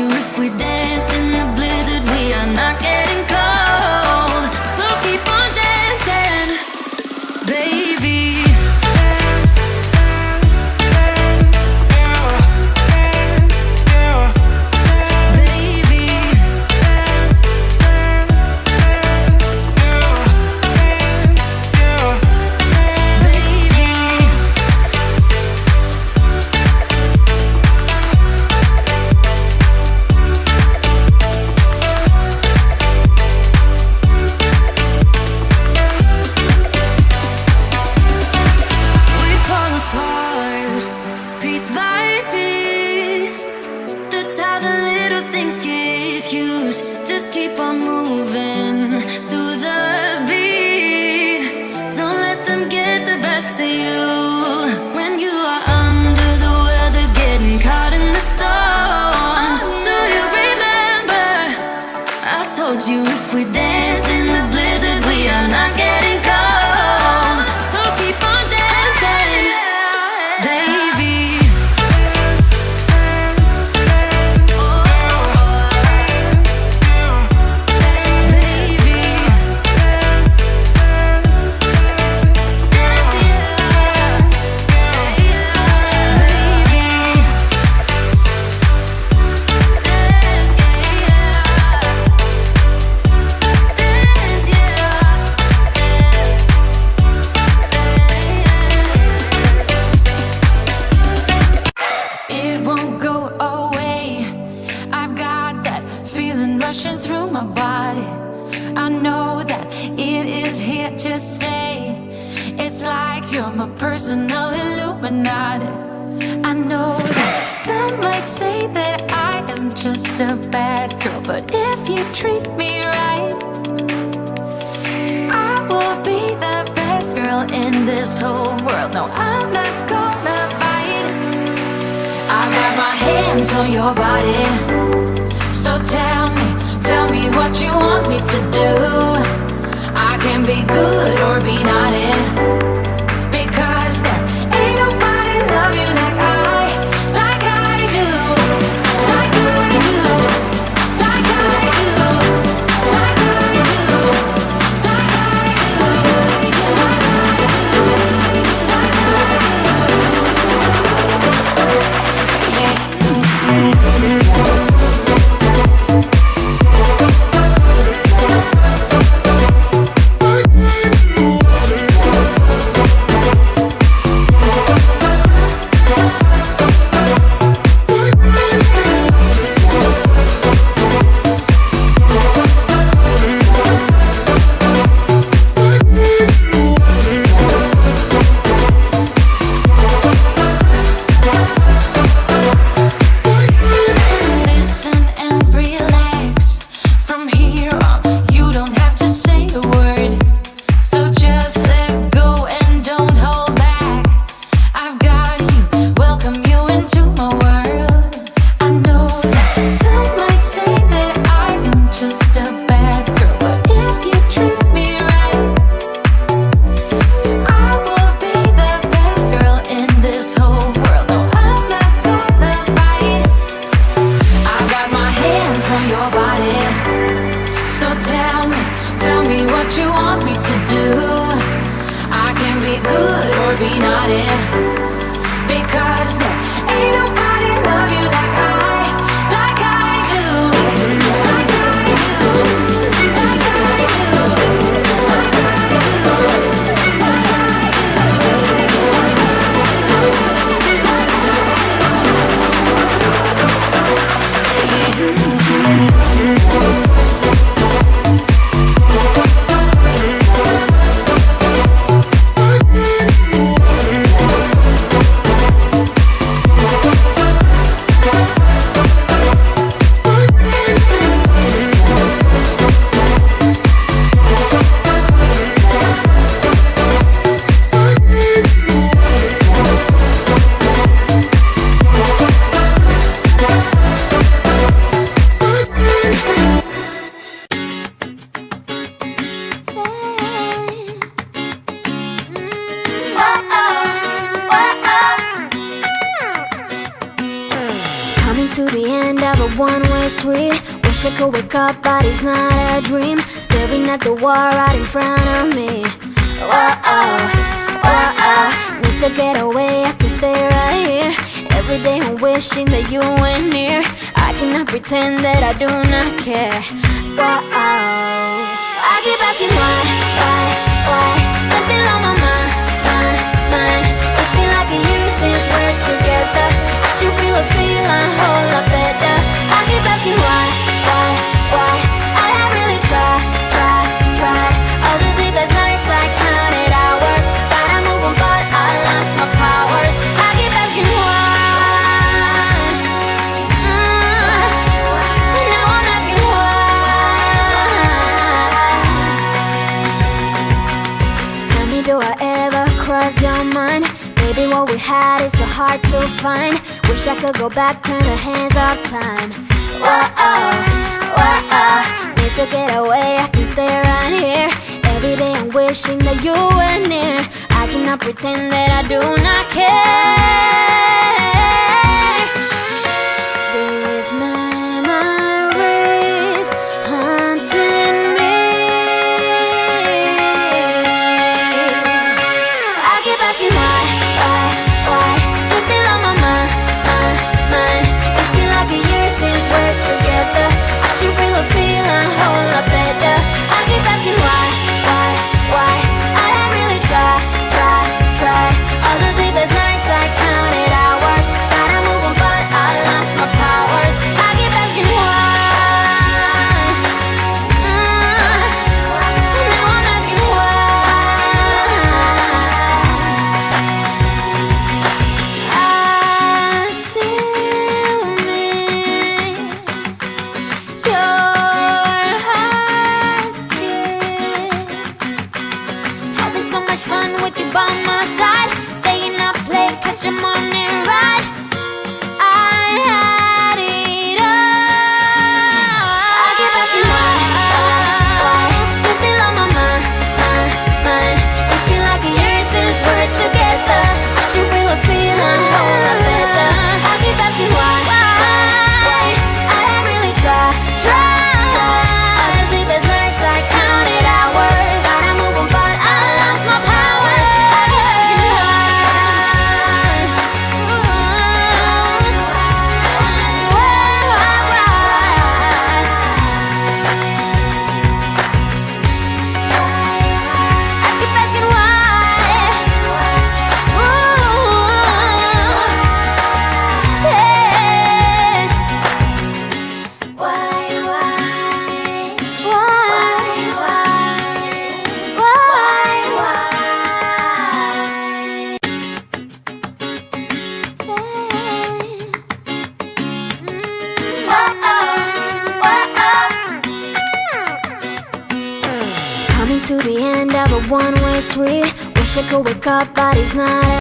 you if we dance in the blizzard, we are not getting cold. So keep on dancing, baby. Dance, dance, dance, yeah. Dance, yeah. Baby, dance, dance, dance, yeah. Dance, yeah. Baby. We fall apart, piece by piece. That's how the little things get huge. Just keep on moving through the beat. Don't let them get the best of you. When you are under the weather, getting caught in the storm. Do you remember? I told you if we dance in the blizzard, we are not getting cold. So keep on dancing, baby. Dance, dance, dance, dance, baby. Dance, dance, dance, dance, It won't go away. I've got that feeling rushing through my body. I know that it is here to stay. It's like you're my personal Illuminati. I know that some might say that I am just a bad girl, but if you treat me right, I will be the best girl in this whole world. No, I'm not gonna bite. I got my hands on your body. So tell me what you want me to do. I can be good or be naughty, because there ain't nobody love you like I do. Like I do. Like I do. Like I do. Like I do. Listen and relax. From here on, you don't have to say a word. So just let go and don't hold back. I've got you, welcome you into my world. I know that some might say that I am just a bad girl, but if you treat me right, I will be the best girl in this whole world. No, I'm not gonna bite. I got my hands on your body. So tell me what you want me to do. I can be good or be naughty, because there ain't nobody love you like I do. Like I do. Like I do. Like I one-way street. Wish I could wake up, but it's not a dream. Staring at the wall right in front of me. Whoa-oh, whoa-oh. Need to get away, I can stay right here. Every day I'm wishing that you were near. I cannot pretend that I do not care. Whoa-oh. I keep asking why? You're still on my mind. It's been like a year since we're together. I should feel a feeling a whole lot better. I keep asking why? I have really tried. All the sleepless nights I counted hours. Tried to move on but I lost my powers. I keep asking why. Now I'm asking why. Tell me, do I ever cross your mind? Maybe what we had is so hard to find. Wish I could go back, turn the hands of time. Whoa-oh. Need to get away, I can stay right here. Every day I'm wishing that you were near. I cannot pretend that I do not care. These memories haunting me. I keep asking why. You're still on my mind. It's been like a year since we're together. I should feel a feeling a whole lot better. I keep asking why. I have really tried. All the sleepless nights I counted hours. Tried to move on but I lost my powers. I keep asking why. Now I'm asking why. I still miss your heart's kiss. Having so much fun with you by my side. Staying up late, catch your morning ride. I had it all. I keep asking why. You're still on my mind. It's been like a year since we're together. I should feel a feeling a whole lot better. I keep asking why. I have really tried. All the sleepless nights I counted hours. Tried to move on but I lost my powers. I keep asking Coming to the end of a one-way street. Wish I could wake up, but it's not